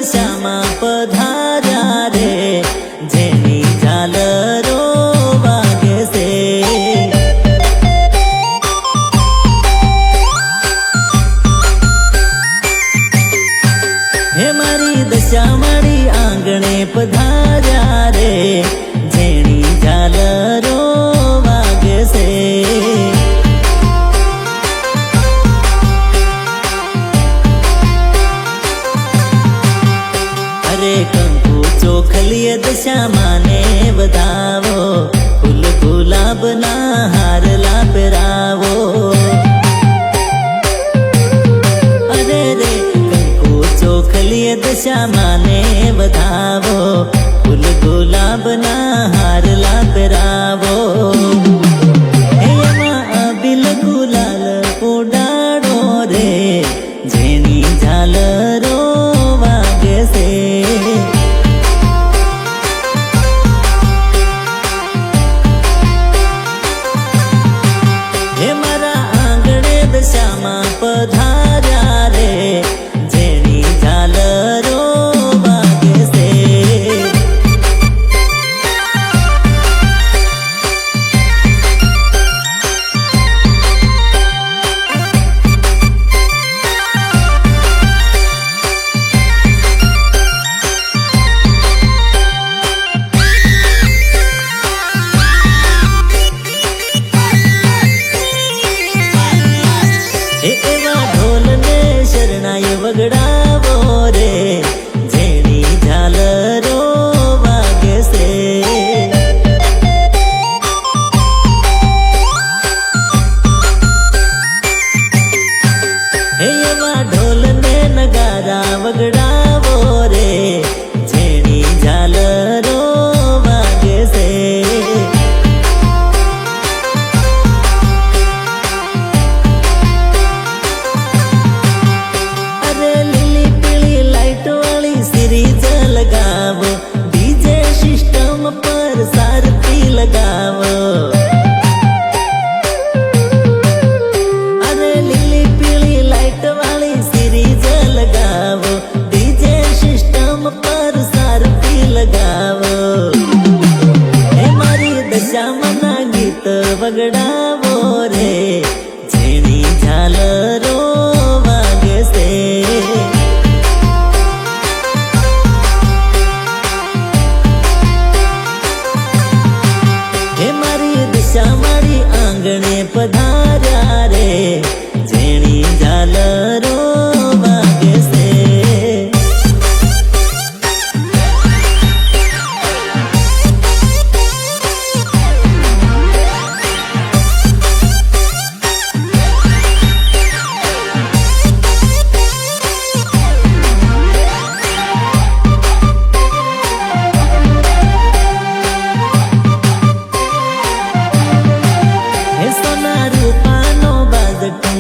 श्यामा पधार्या रे जेनी झालरो वागे से। हे मारी दशा मारी आंगणे पधार्या रे जेनी झालरो वागे से। कंकु चोखलिए दशा माने बधावो फूल गुलाब ना हार ला पेरावो। अरे रे कंकु चोखलिए दशा माने बधावो फूल गुलाब ना हार ला पेरावो। बिल गुलाल उडाड़ो रे जेनी झालरो वागे से। श्यामा पधार्या रे जेनी झालरो वागे से। वगड़ावो रे जेनी झालरो वागे से। हे एवा ढोल ने नगारा वगड़ावो रे जेनी झालरो वागे से। लगावो डीजे सिस्टम पर सारथी लगावो। अरे लीली पीली लाइट वाली सीरीज लगावो डीजे सिस्टम पर सारथी लगावो। हे मारी दशा मना गीत वगड़ावो रे जेनी झालरो वागे से। मारी आंगणे पधार्या रे जेनी झालरो वागे से।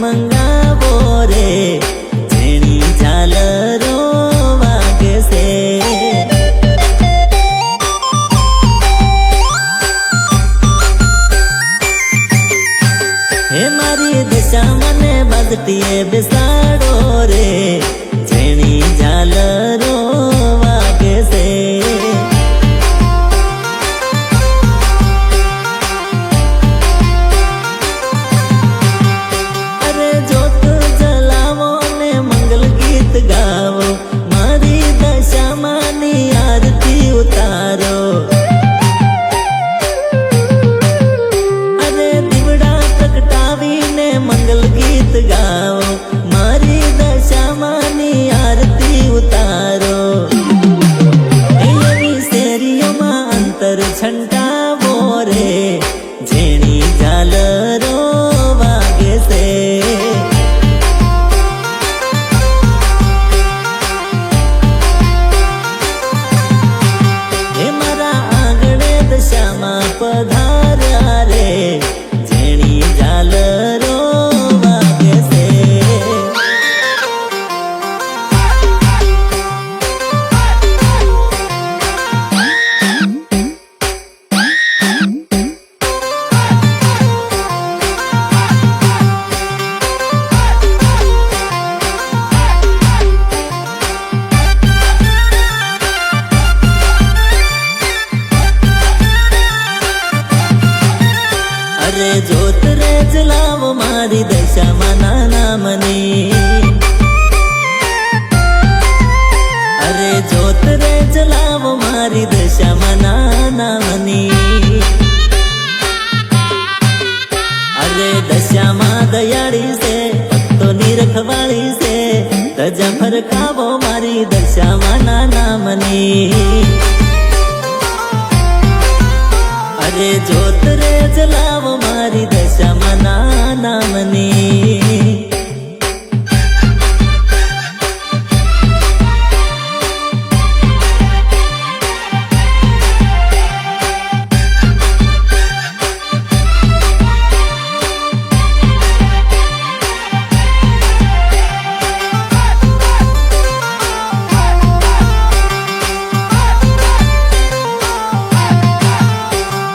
मंगावो रे जेनी झालरो वागे से। हे मारी दशा मने बजटिए बेसाड़ो रे जेनी झालरो वागे से। गावो मारी दशा मानी आरती उतारो। अरे दीवड़ा प्रगटावी ने मंगल गीत गावो मारी दशा मानी आरती उतारो। દશામાના નામની અરે દશામાં દયાળી છે ભક્તોની રખવાળી છે ધજા ફરકાવો મારી દશામાના નામની અરે જોત રે જલાવો મારી દશામાના નામની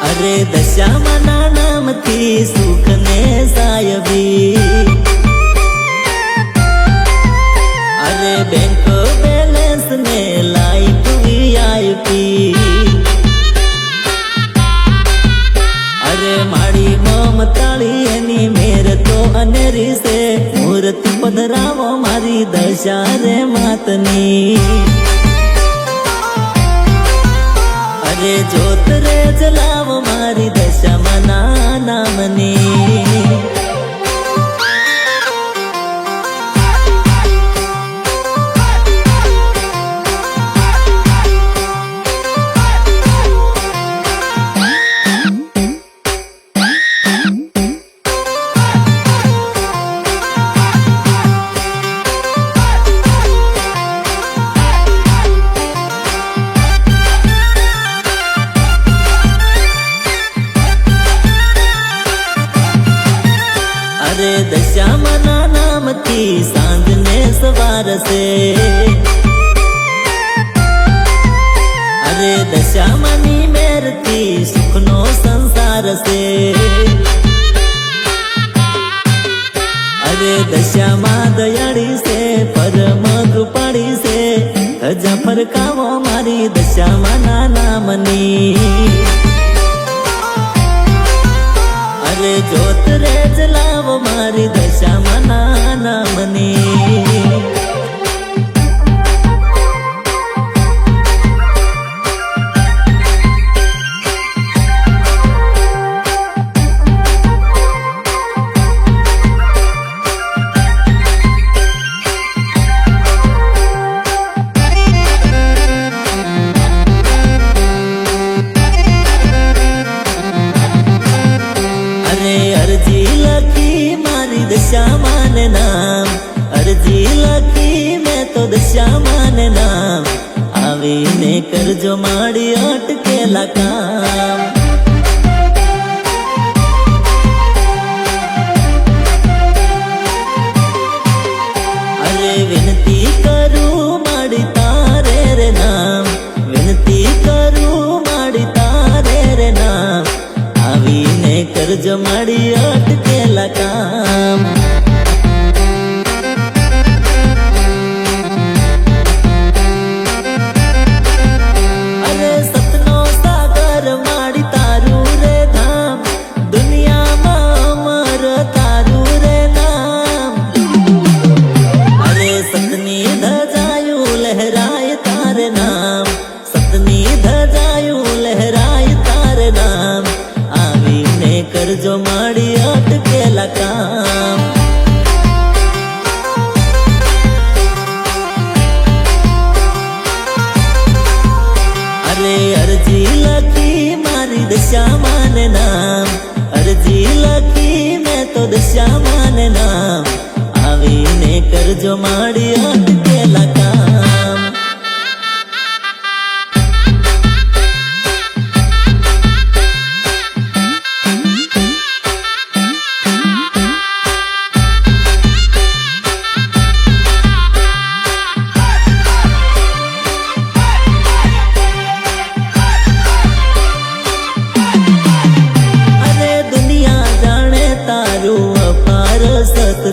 અરે દશામાના નામથી સુખ ને સાયબી અરે બેંક બેલેન્સ ને લાઈફ વીઆઈપી અરે મારી મમતાળી એની મેર તો અનેરી છે મૂર્તિ પધરાવો મારી દશા રે માતની અરે જોત રે જલાવો મારી દશામાના નામની અરે દશામાના નામથી સાંજ ને સવાર છે અરે દશામાની મેરથી સુખનો સંસાર છે અરે દશામાં દયાળી છે પરમ કૃપાળી છે ધજા ફરકાવો મારી દશામાના નામની અરે જોત રે જલાવો મારી દશામાના નામની અરજી લખી મારી દશામાને નામ અરજી લખી મેં તો દશામાને નામ આવીને કરજો મારી અટકેલા કામ અરે વિનતી કરું મારી તારે રે નામ વિનતી કરું મારી તારે રે નામ આવીને કરજો મારી અટકેલા કામ અરે સતનો સાગર મારી તારું રે ધામ દુનિયામાં અમર તારું રે નામ અરે સતની ધજાયું લહેરાય તારે નામ સતની ધજાયું લહેરાય તારે નામ કરજો મારી અટકેલા કામ અરે અરજી લખી મારી દશામાને નામ અરજી લખી મેં તો દશામાને નામ આવીને કરજો મારી અટકેલા કામ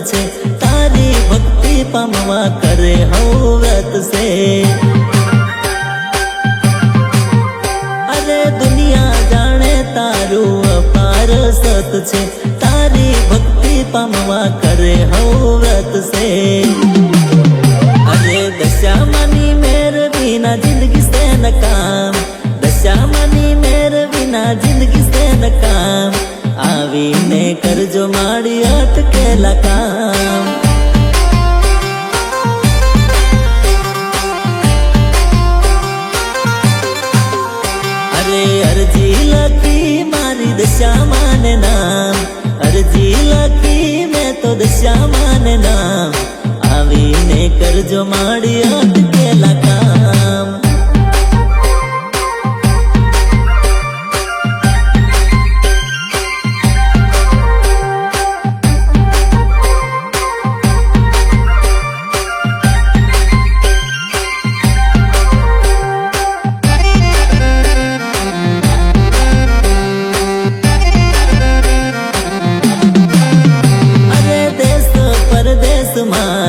છે તારી ભક્તિ પામવા કરે હવ વ્રત છે અરે દુનિયા જાણે તારું અપાર સત છે તારી ભક્તિ પામવા કરે હવ વ્રત છે અરે દશામાની મેર વિના જિંદગી સે ન કામ દશા કામ આવીને કરજો માડી અટકેલા કામ અરે અરજી લખી મારી દશામાં ને નામ અરજી લખી મેં તો દશામાં ને નામ આવીને કરજો માડી અટકેલા કામ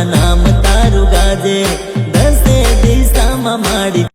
નામ તારું ગાજે દસે દિશામાં માડી